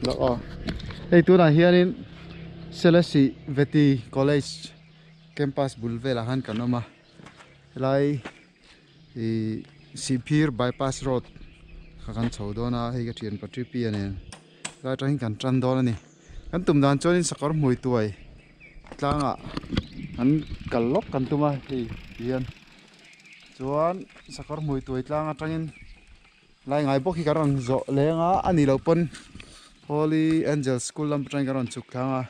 đó đây tôi là hiện Selesi Veti College campus bulvela han kanoma lai thì Sipir bypass road kan chho dona hei ka thian patri pi ane lai train kan tran don ani kan tum dan chonin sakar mui tuai tlanga an kalok kan tuma hi hian chuan sakar mui tuai tlanga tangin lai ngai bok hi karon zo lenga ani lo pon Holy Angel School lam train karon chuk thanga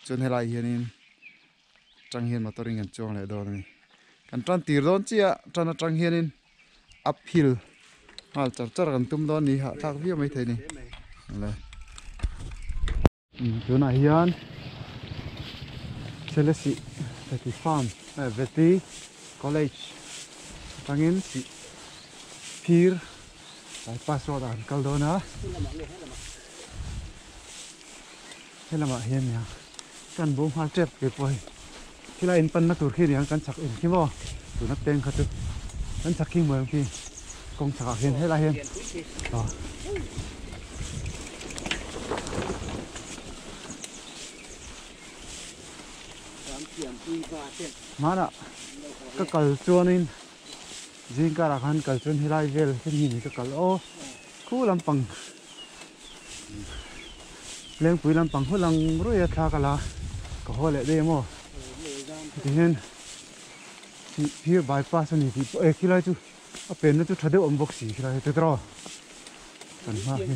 chun helai hianin trăng hiền motoring kan chong le don ni kan tran tir don chia tran trăng hianin uphill hal char char kan tum don ni ha thak vi mai thei ni le tuna hian Selesi Veti Farm Veti College tangin si Pir bypass road an kaldona helama hian ya kan bom hal trep ke poi kila in pan na tur khi yang kan chak in khi mo tu na teng khatu kan chak king mo khi kong chak hian hela hian mana ka kal chuan in jing ka rakhan kal chun hilai vel cái ni ka kal o khu lampang leng pui lampang hulang ruya tha kala ka hole de mo thì nên phía bypass này thì khi lại chú ở bên nó chú thay đổi box gì khi lại từ đó cần hoa hi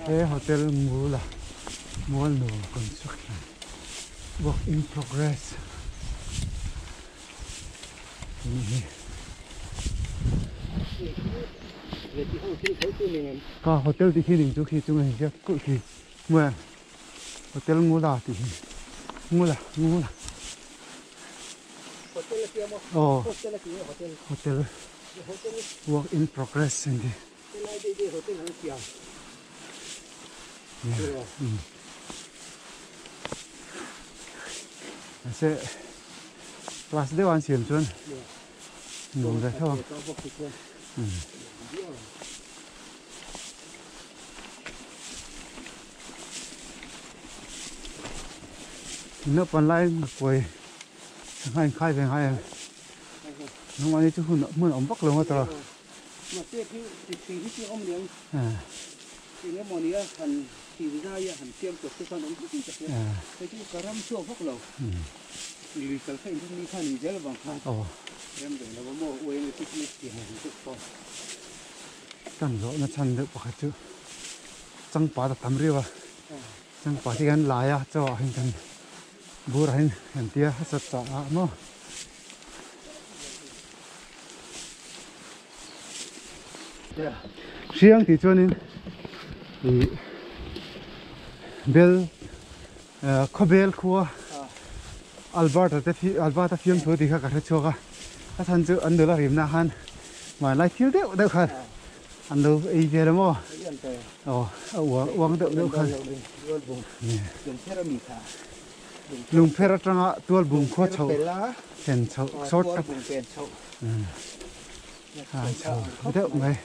cái hotel Mula Mall no construction work in progress cả hotel thì khi mình chú khi chúng mình sẽ cụ khi mua hotel Mula thì Mula hotel work in progress and sẽ class day one xiêm chuan ngủ rồi thôi nó còn lại quầy hai khai về hai nó mà đi chú hùn mưa ống bắc luôn rồi mà tiếc thì ông liền thì nếu mà nia hành thì ra ya hành tiêm của cái con ông cũng chắc đấy cái chú cả ram xua bắc lâu thì cái phải đi khai đi dễ là bằng khai em để nó có mua uống cái tí tiền hàng chút thôi cần rõ nó chăn được bao chứ chẳng phải là tắm riêu à chẳng phải thì anh lại à cho hình thành bùa hình hình tia sạch sẽ mà riêng thì cho nên thì bel khobel khua Alberta phim thôi thì các cho các thằng chứ ăn được là hiểm na han mà lại thiếu đấy đâu khăn ăn đâu ấy về đâu mà uống được khăn lùng phê ra trăng tuol bùng khó chậu hèn chậu sốt cắt chậu đấy mày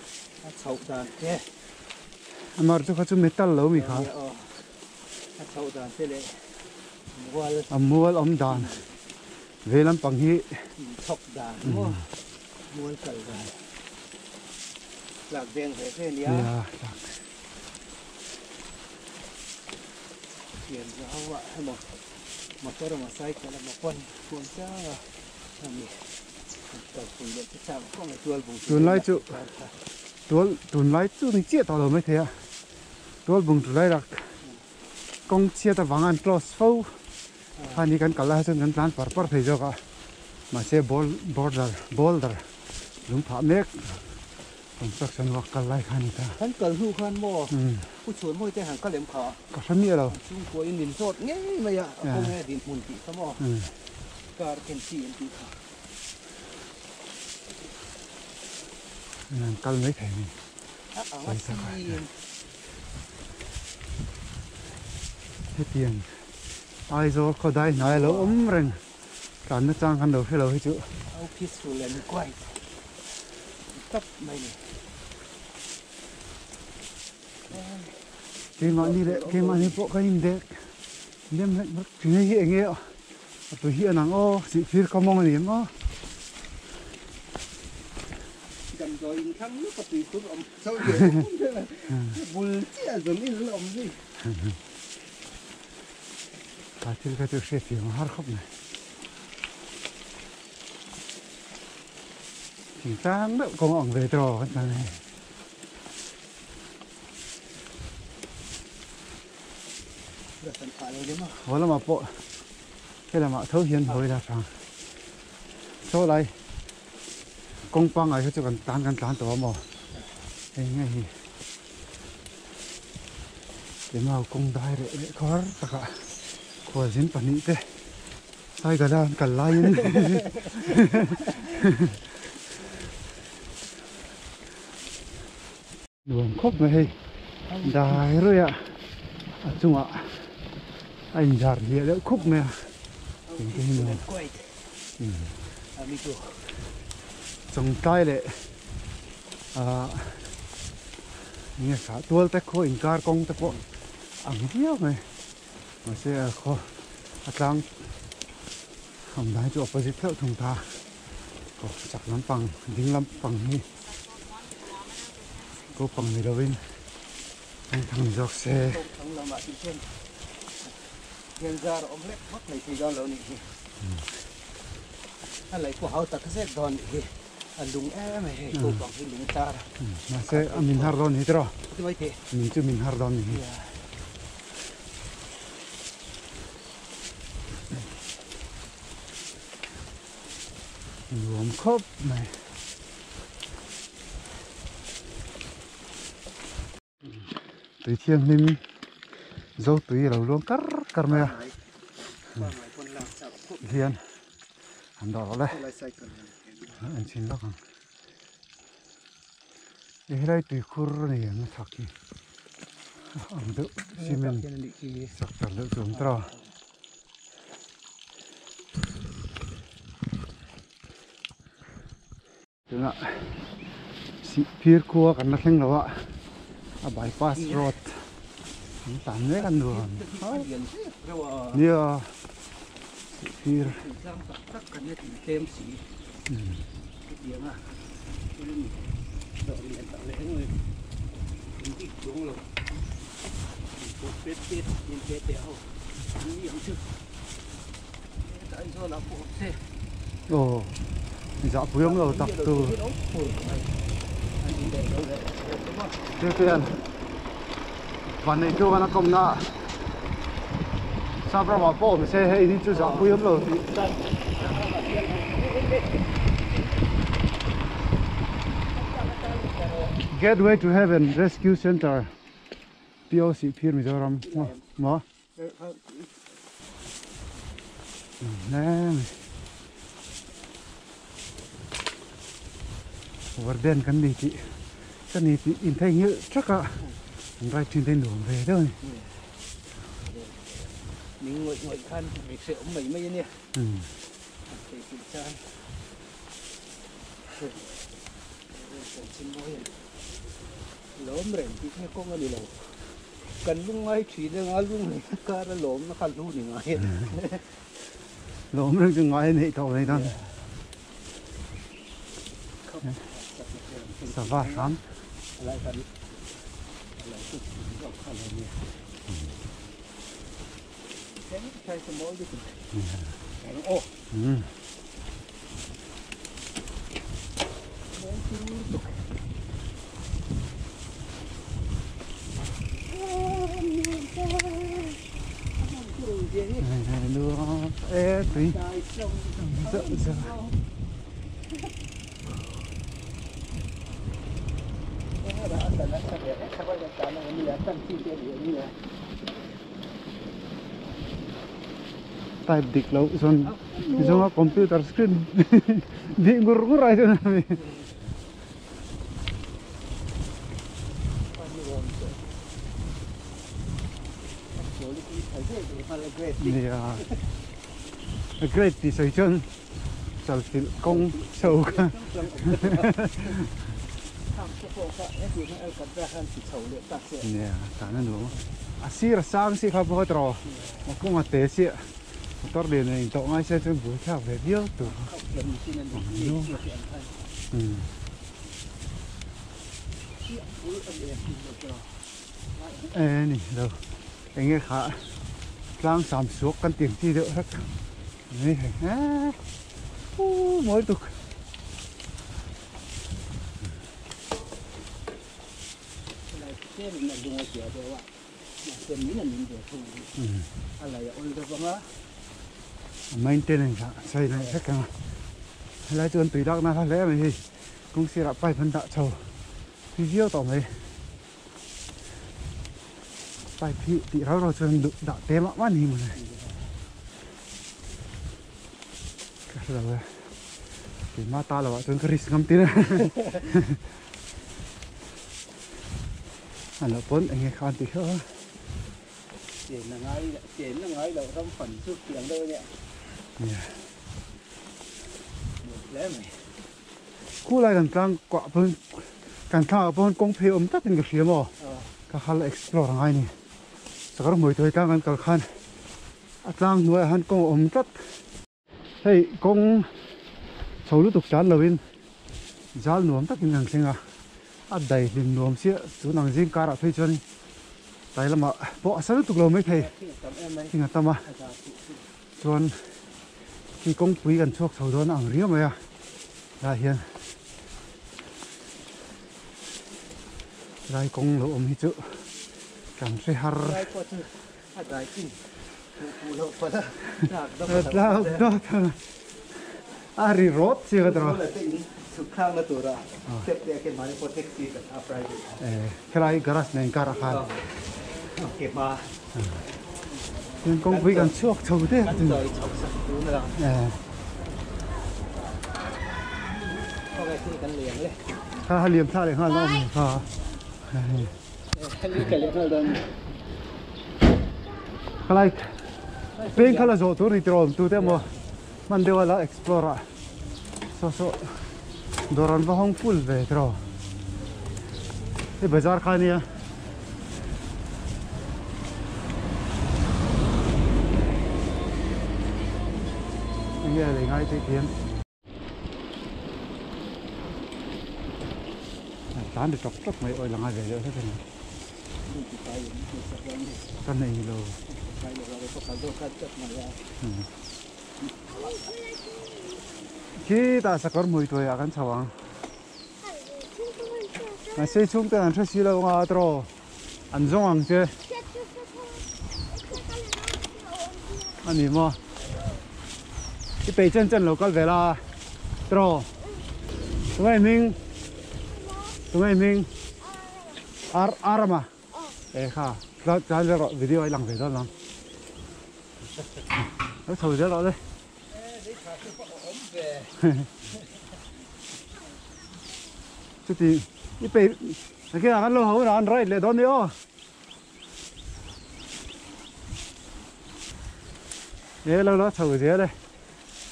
mà tôi có chút metal lâu mình khá mua đàn về làm bằng hi thọc đàn mua cày đàn lạc đen phải thế nhá tiền cho họ hay mà tôi là mà sai cái là một quân cha làm gì cầu phun điện cái sao không phải tuần lai chú tuần lai chú thì chia tao rồi mới thế à tuần bùng tuần lai là công chia ta vắng ăn close phâu anh đi cần cả là chân cần plan par thấy cho cả mà xe boulder đúng phạm mét construction work cả lại khăn ta hắn cần hưu khăn mòผู้ชวนมวยแต่หางก็เหลี่ยมขา có rất nhiều đâu chung của in miền sốt nghe mày ạ không nghe điện mùn kỹ sao mò cả cái gì in kỹ cần mấy thẻ này hết tiền ai rồi có đây nói lỗ ấm rừng cả nước trang khăn đầu phía đầu chứ How peaceful and quiet. Tấp mày này. cái mà đi đấy cái mà đi bộ cái gì đấy đêm lại mất chuyện gì anh ấy tôi hiện nàng ô sự phía không mong gì mà Cầm rồi thắng nước có tùy xuống ông sao vậy? Bull chia rồi mình làm gì? à thì cái chuyện sẽ mà har khóc này chính xác đó công ông về trò cái này hồi là mà bộ cái là mà thấu hiền hồi là rằng số này công bằng ấy cho cần tán tổ mà cái ngay để mà công đại để khó tất cả của diễn bản thế sai cả là cả lai như đường khóc này đại rồi ạ chung ạ anh giặt địa đỡ khúc này cái đường trồng tay đấy nghe cả tuôn tay khô in car công tay bộ ăn nhiều này mà sẽ khó tăng không nói cho opposite theo thùng ta có chặt lắm bằng dính lắm bằng đi có bằng gì đâu bên anh thằng dọc xe hiện ra ông lép mất này thì do lâu này anh lấy của họ tắt hết đòn thì anh đúng em này cô bằng cái đúng ta mà sẽ mình har đòn hết rồi vậy thì mình chưa mình har đòn này gồm khớp này từ thiên mình dâu túi lâu luôn cắt mẹ thiên anh đỏ đây anh xin lỗi cái đây tùy khur này nó thật kì anh tự xi men sạc tạt lượng xuống trò đúng ạ phía cua cảnh nó thanh đó ạ bypass road tạm nhớ ăn đường như phía thêm xí tiếng à đợi điện tạo lễ người đi xuống rồi một biết nhìn cái téo những chứ tại do là phụ xe ồ dạ quý ông đầu tập từ thế tiềnวันนี้คือวันcông nợ sao mà bộ mình xe hay đi chưa rõ quý ông đầu Gateway to Heaven Rescue Center POC phía Mizoram mà nè Warden kan đi chị cái này thì in thấy như chắc ạ ra trên tên đường về thôi mình ngồi khăn việc sẽ mấy mấy nè để kiểm tra xin lỗi lốm rèn thì nghe con nó đi lâu cần lúc ngay chỉ để ngó lúc này cá nó lốm nó khăn luôn thì ngay lốm được chừng ngoài này thầu này thôi sao va lắm lại khăn lại chút gọc khăn này nè cái này sẽ mỗi đi ô này đưa ê tí sợ type dik lâu son dùng computer screen di ngur aja nami nè great thì sợi chân chặt thịt công sầu cả nè cả nó đúng à xí là sang xí khắp hết rồi mà cũng là té xí tao để này tao ngay sẽ chân buổi theo về điêu từ ê nè đâu anh nghe khá lang sắm suốt căn tiền chi đỡ hết này à mỗi tục maintenance xây này hết cả lấy chuồn tùy đắc na lẽ này thì cũng sẽ là phải phân đạ trầu thì hiếu tỏ mấy phải thị rau rồi chuồn đạ té mã mắt gì mà này cái rồi cái má ta là vậy chuồn cái ngâm tí này anh là bốn anh nghe khan tí hơn Chuyện là ngay đầu trong phần trước tiếng đây nhé. Lẽ mày. Cú lại đằng trang quả bên càng thao bên công phe tất những cái gì mà cái hal explore ngay này. Sau đó mới tới trang cái khan. Trang nuôi han công tất. Hey công sau lúc tục chán là bên giáo nuông tất những sinh à. Đầy liền nuông xía chú nàng riêng cả đã thuê cho nên. Tại là mà bỏ sao tục lâu mấy thầy thì người ta mà còn khi công quý gần chuộc sầu đó ăn riêng mà là hiện đây công lộ ôm chữ cảm thấy har đó ari rot gì cái đó cái này garas này gara khan nhưng công việc gần chuộc sầu thế ha liềm tha để hơn không ha cái này bên cái là rồi tôi đi trộm tôi thấy mà mình đều là explore so doran vào hong full về rồi cái bazar khai này nghe là ngay tới kiếm tán được chọc chọc mấy ơi là ngay về nữa thế này cái này luôn khi ta sẽ có mùi tuổi ăn sao ăn mà xây chung tên ăn xí lâu ngà trò ăn giống ăn chứ anh đi mà cái bể chân chân lâu có về là trò tụi mình arama kha ra ra rồi video ấy làm về đó lắm nó thổi ra đó đây chút thì cái bể cái là ăn lâu hấu là ăn rồi để đón nữa để lâu đó thổi ra đây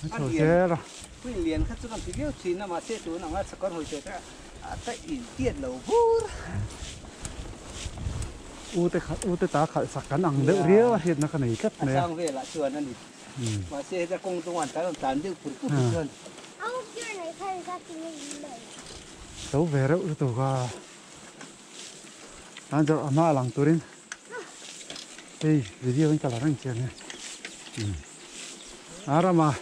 thổi ra rồi quy liền khách chúng ta biết chín mà xe túi nào sẽ có hồi chơi cái tại ỉn tiền lâu vui u te ta khal sak kan ang de ria het na kan ei kat ne sang về lại chuồn anh đi mà xe ra công tung hoàn cái tán được phun chuồn đâu về đâu tu ga anh cho ama lang turin ei video anh kala rang chen ne arama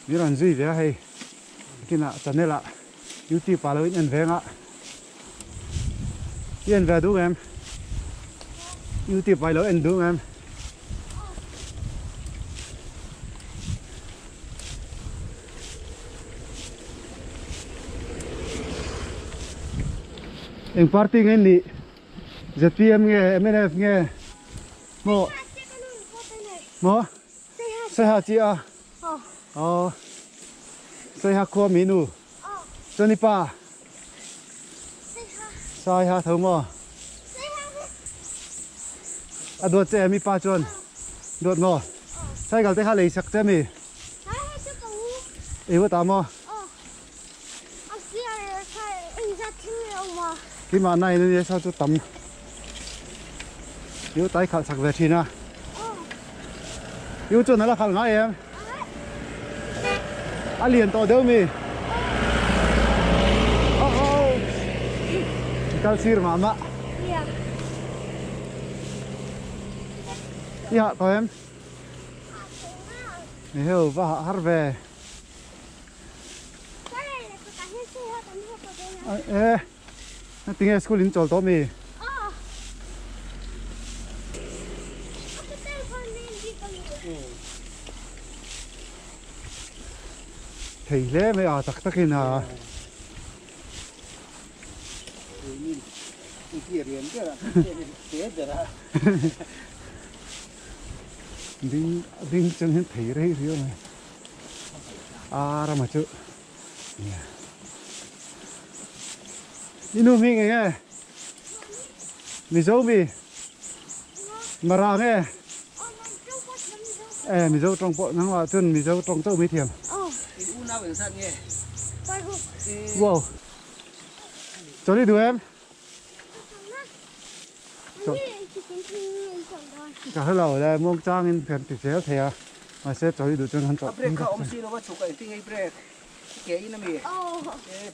miran zui ve hay kina channel a youtube pa lo in venga yên về đúng em YouTube vài lỡ anh đúng em em party ngay nị ZPM nghe MNF nghe mo say ha chị à say ha qua menu cho ni pa say ha thấu mo đột xe mi pa chuan đột ngò sai gal te kha lei sak che mi e wa ta mo cái mà này nó sao cho tắm yếu tay khảo sạc về thì na yếu chuẩn là khảo ngay em liền to đâu mi calcir mama dạ to em hiểu và har về nó tiếng school in chol to mi thầy lẽ mới à tắc tắc na đinh đinh chân hết thầy đấy riêu này à ra mà chứ đi nuôi mình nghe mi dâu mi mà ra nghe mi dâu trong bộ năng hòa chân mi dâu trong châu mi thiềm wow cho đi đuổi em cả hơi lâu đây mong trang in phiền thì sẽ thề mà sẽ cho đi đuổi chân hắn chọn break ka om si no wa chuk ai ting ai break ke ina mi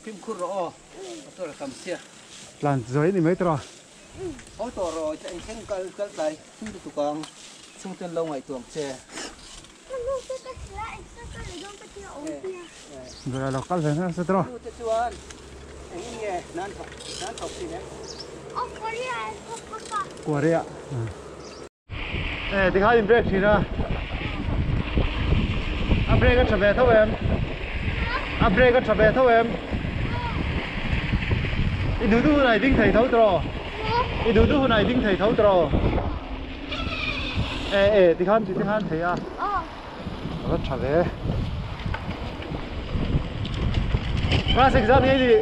phim khur ro to la kam sia lần dưới thì mấy trò o to ro ai theng kal tai tu tu kang chung ten lo ngai tuang che rồi là cắt về nó sẽ trò tu te chuan ai nghe nan thok si ne của đấy ạ thì hai break thì ra break cái chập về thôi em break cái chập về thôi em đi đủ thứ này đinh thầy thấu trò đi đủ thứ này đinh thầy thấu trò thì hai thầy à nó chập về class exam này đi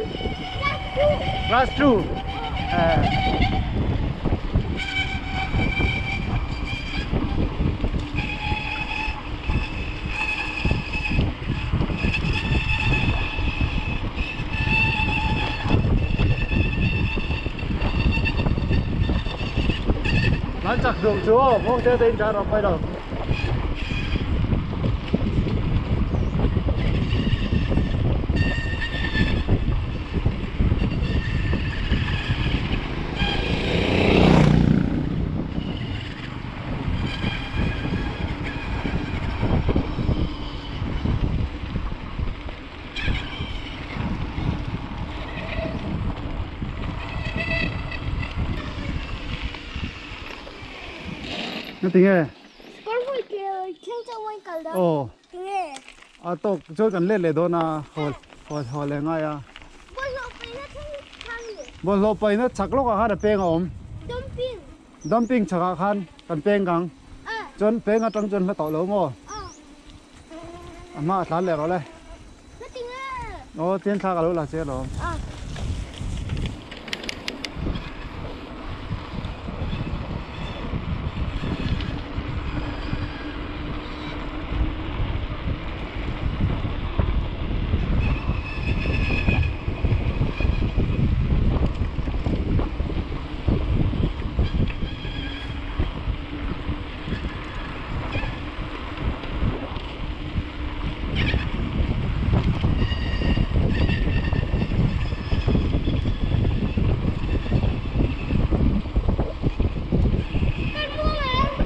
class 2 Anh chắc được chưa? Không thể đến trả nó quay đâu. Nó tiếng nghe. Ồ. À to cho cần lên đó na hồi lên ngay à. Bol lo pai nó chắc lúc à hạt beng ôm. Dumping chắc khan cần beng gang. Chọn beng ở trong chọn là tàu lớn ngô. Mà thán lẹ rồi. Ồ tiền xa cả lúc là xe rồi.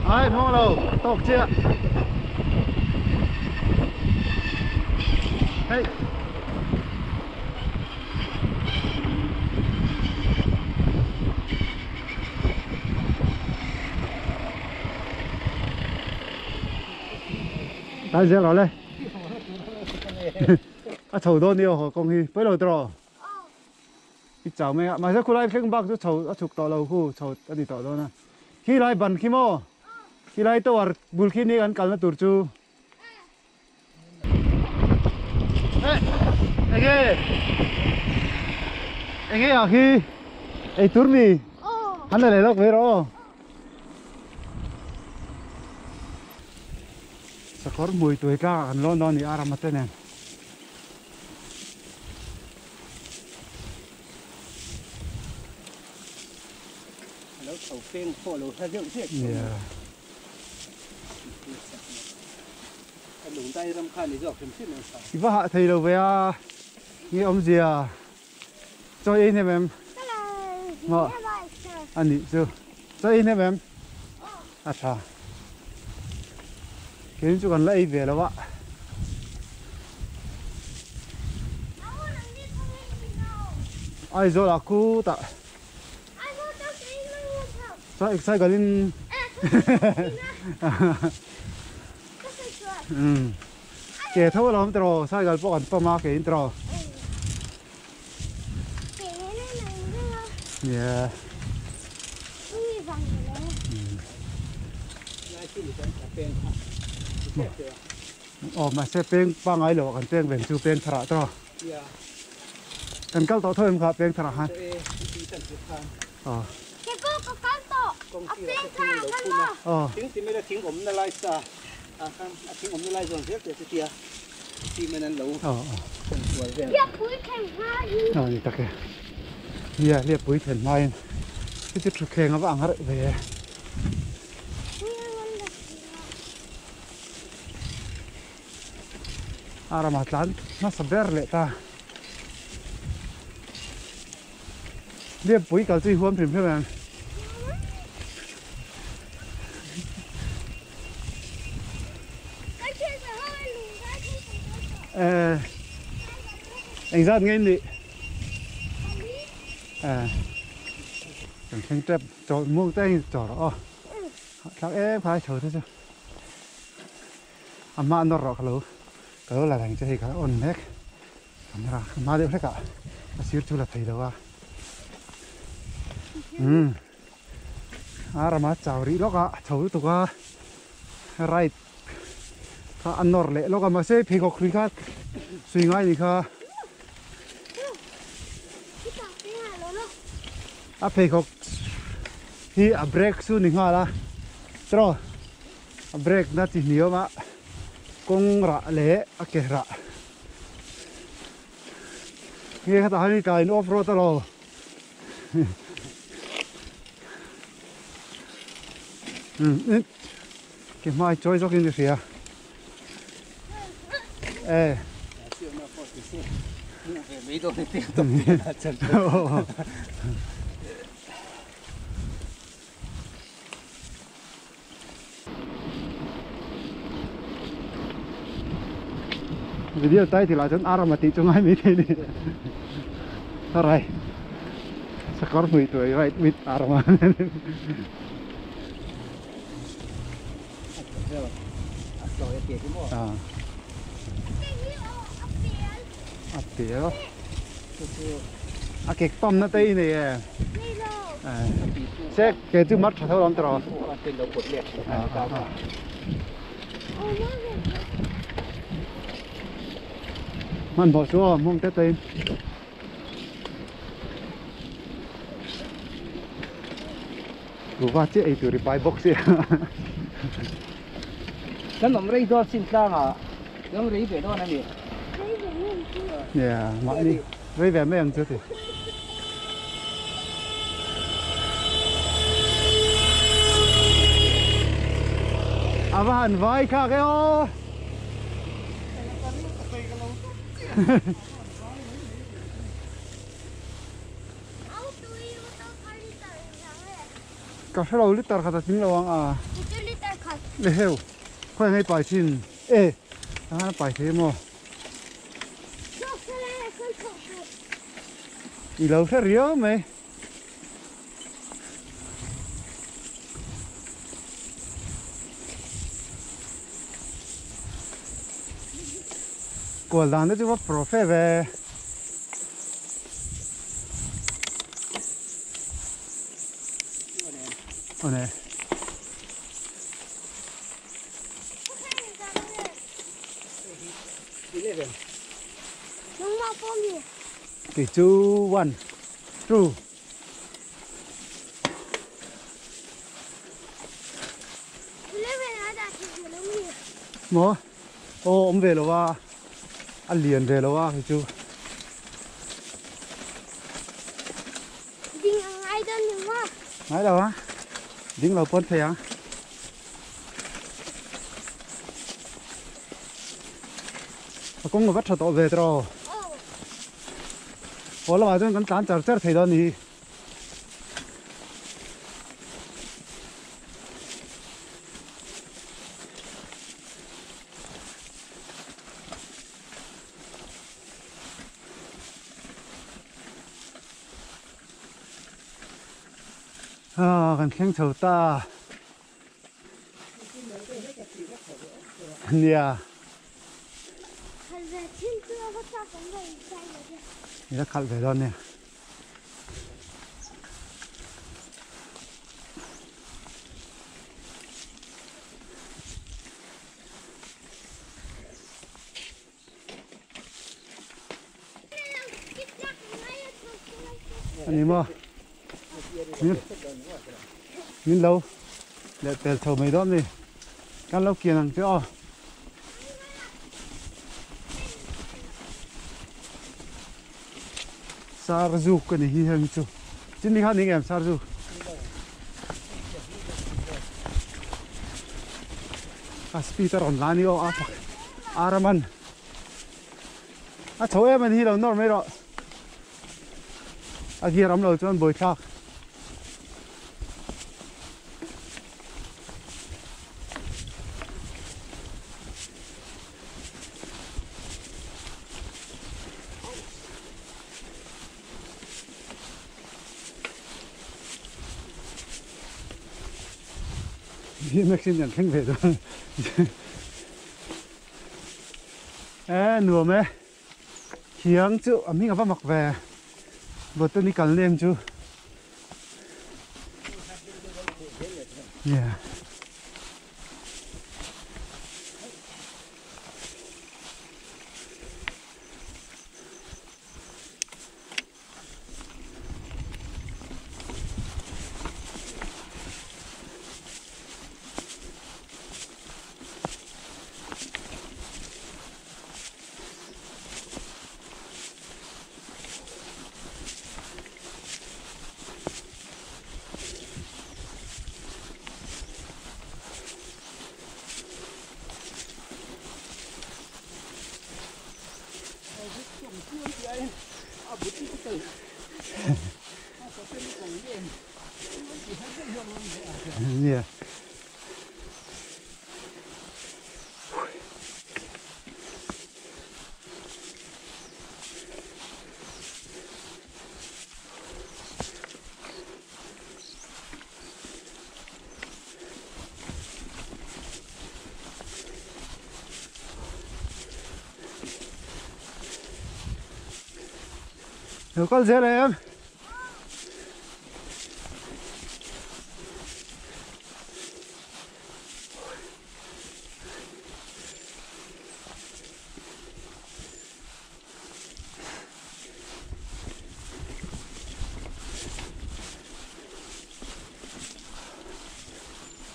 Ai mong đâu tộc chưa hey tại sao rồi đây à chầu đôn nhiều họ công hi bây giờ rồi ít chầu mấy mà sao cô lại không bác cho chầu à chụp tàu lâu khu chầu à đi tàu đó nè khi lại bận khi mò khi lại tàu bul khi này ăn cắn là tụt chu ege à khi ấy tụt mi hắn là lấy lọc về rồi sakor mui tuổi ca kan lo non ni aramate nen lâu thầu phèn phô lâu thay dựng thế lủng tay răm khan để dọc thêm xíu nữa sao Iva hạ thầy đâu về à nghe ông gì à cho in em mà anh đi chưa cho in em à cha cái chỗ còn lấy vềแล้วạ ai rồi là cô ta sao sai cái linh kể thâu là không trò sai cái bọn tôm má kể trò yeah mà sẽ bên ba ngày rồi còn bên bên chú bên thara trò cần câu tao thôi em gặp bên thara han cái cô có con tổ ở bên thả con lo tiếng thì mới là tiếng ống nó lại xa tiếng ống nó lại dọn hết rồi kia thì mình ăn lẩu liệp bụi thành mai như thế kia liệp bụi thành mai cái chút chút khen nó vàng hết về Ramadhan nó sắp lệ ta liệp bụi cả duy huống phim phim anh ra ngay đi chẳng xem chấp cho mua tay cho đó chắc em phải chờ thế chứ mà nó rõ lâu cỡ là thành chơi cả ổn hết mà được hết cả xíu chú là thầy đâu à mà chào đi lóc à chào tụi à right ăn nổi lệ lóc mà sẽ phi gọc khác suy ngay đi kha phi gọc hi break su ninh la tro break na chỉ nhiều mà công rạ lệ kẻ rạ nghe cái tao đi cài nó off road tao cái mai chơi cho cái gì à mấy đôi tiếp tục chân video tay thì là chân aramati trong hai mấy thế này alright score 10 tuổi right with aroma tía cái tôm nó tây này sẽ cái chữ mắt thâu lắm rồi mình bỏ xuống mong tết tên của vợ chị ấy từ đi buy box vậy cái nấm rây do xin sang à cái rây về đó này nhỉ yeah mọi đi rây về mấy anh chưa thì à bạn vai khác cái ô cà phê lâu lít tờ khát tính lâu à để hiểu khoai ngay bài xin nó bài thế mà đi lâu sẽ riêu mày quả là nó chỉ có profit về này cái chú one true mò ô ông về rồi à ăn liền về rồi à thì chú Ding ang ai đơn thì mà. nói đâu á dính vào quân thầy á cũng người bắt cho tàu về rồi ủa là mà con tán chở thầy đó nhỉ à con khen chầu ta nè Thật ra trên chưa có sao có người chạy rồi.นี่ถ้าขัดไปตอนเนี่ยอันนี้มั้งนี่เราเดี๋ยวแต่ชาวไม่ต้องนี่การเราเกี่ยงเจ้าSarzu cái này hi hàng chú, chính đi hát những em Sarzu, speeder online ô apa, Araman, cháu em mình hi đâu nổi mấy rồi, kia lắm rồi cho anh bồi khác, đi mẹ xin nhận thanh về rồi, nửa mẹ, khiêng chú, mình ở mặc về, vừa tôi đi cần lên chú, yeah. Yeah. Được con dê này em.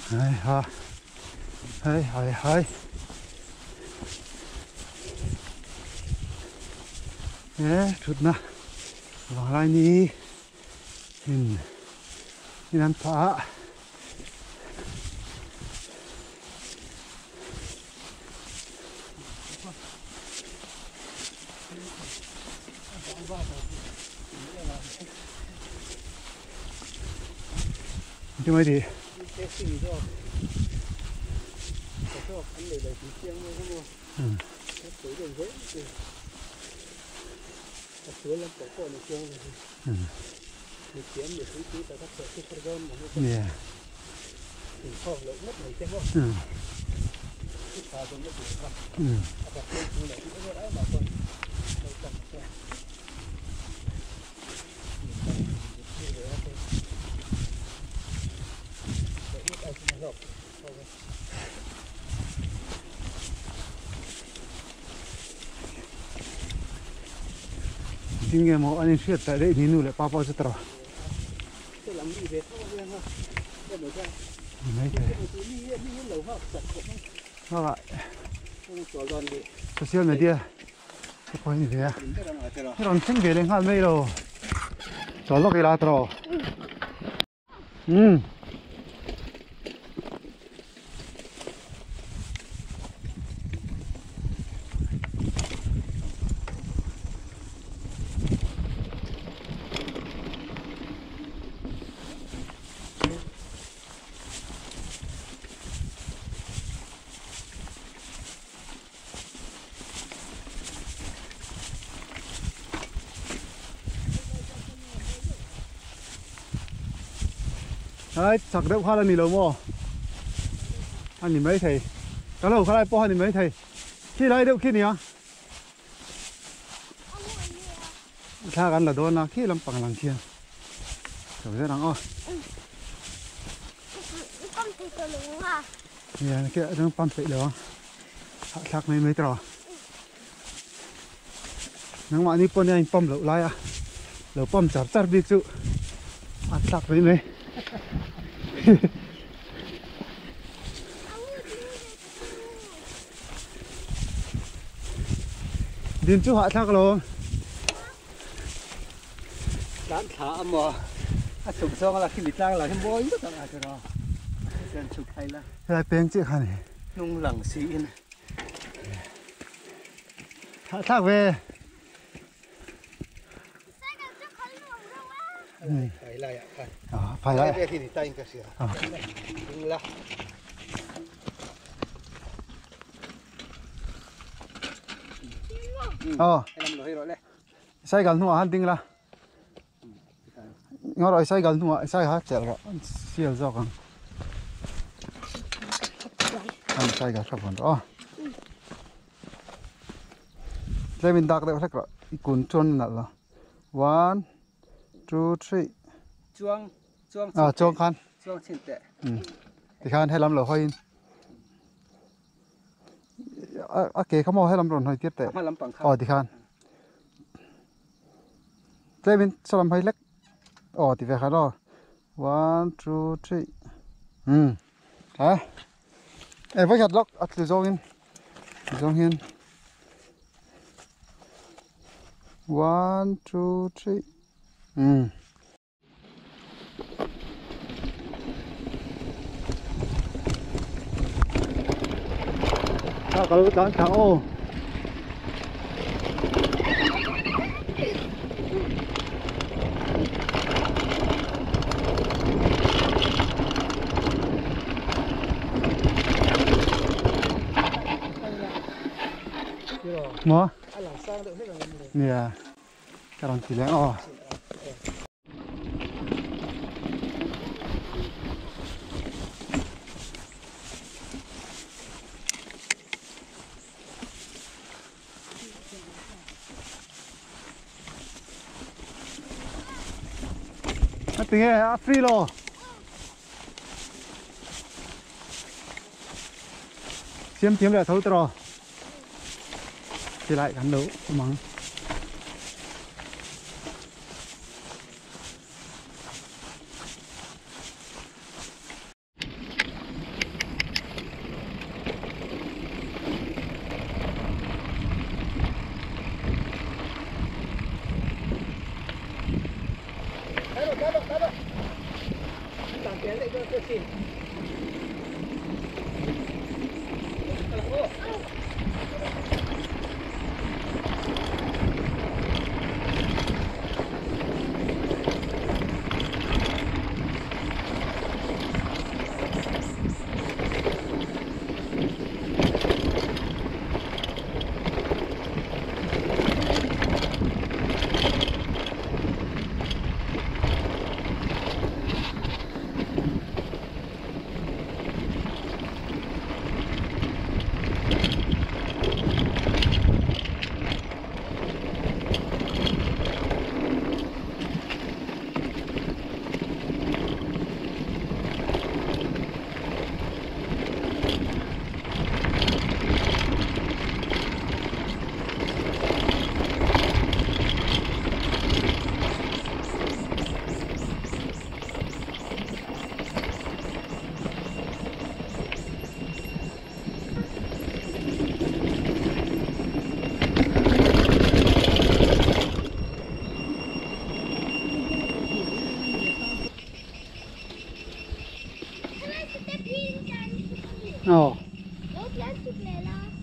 Hai ha. Hai hai hai. Chút nào. Vào lại đi nhìn ăn phá chứ mấy gì chính nghe một anh xuyên tại đây thì nu lại bao rất to. Mấy cái. Các bạn. social media có gì vậy cái đòn sinh về lên hạt mây rồi cho nó cái lá trò đấy sạc đậu hoa là nỉ lầu mò anh nhìn mấy thầy cái lầu khai lại po nhìn mấy thầy khi đấy đậu khi nỉ à thaกันละโดนนะขี้ลำปังหลังเคียงเดี๋ยวจะดังอ้อเนี่ยแค่เรื่องปั๊มเสร็จแล้วชักไม่ตรอนังว่านี่ปนยังปั๊มเหลวไรอ่ะเหลวปั๊มจับบิ๊กซุอัดชักไม่ดินจู่หาชักลงร้านขาอมอสุกซองอะไรขึ้นอีกแล้วที่บ่อยก็ต้องอาจจะรอเดินสุกไทยละอะไรเปลี่ยนเจ๊ขันนี่นุ่งหลังสีนะชักเวไฟไล่ไฟไฟไล่ที่นี่ใต้ก็เสียนุ่งละอ๋อให้ลำให้รถเลยใส่กันหัวหันติ้งละngó rồi sai gần thôi sai hết chẹt rồi siêu giọt con anh sai cả sắp còn đó đây mình đặt đây chắc rồi cuốn trôn là 1 2 3 chuông khăn chuông xin tệ thì khăn hay lắm rồi hơi kể không hay lắm rồi hơi tiết tệ thì khăn đây mình sao làm hơi lắc thì về khá đó 1 2 3 hả em với hạt lóc từ dòng hiên 1 2 3 kalau kan kau Mo? Iya. Karang kileng oh. Tinggal free lo. Xem kiếm lại thấu tro. Thì lại gắn đấu mắng.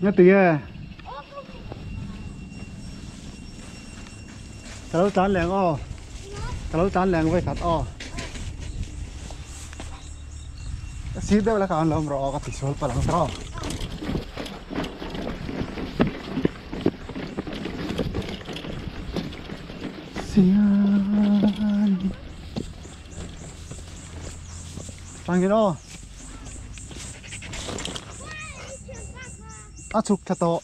nghe tiếng à cái lâu chán lẹng o cái lâu chán lẹng với khát o xí đây là cái lồng rò cái thịt sôi phải làm sao xian tăng cái đó chụp thật to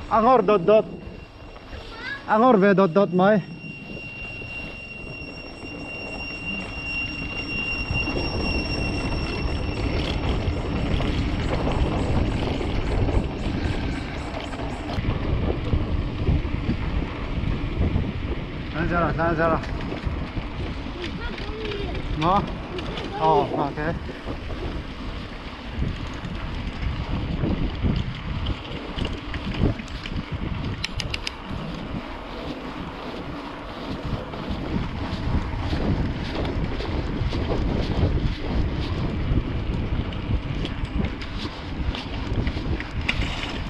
angor dot angor về dot mai ra nó ok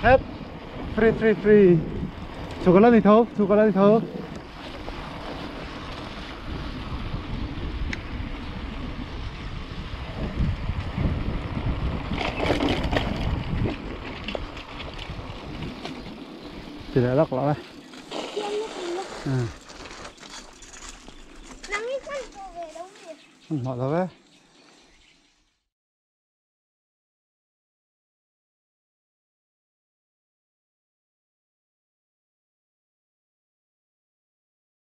hết free chocolate đi thâu chỉ để lắc lại Nắng đi khăn về đâu vậy? họ đâu đấy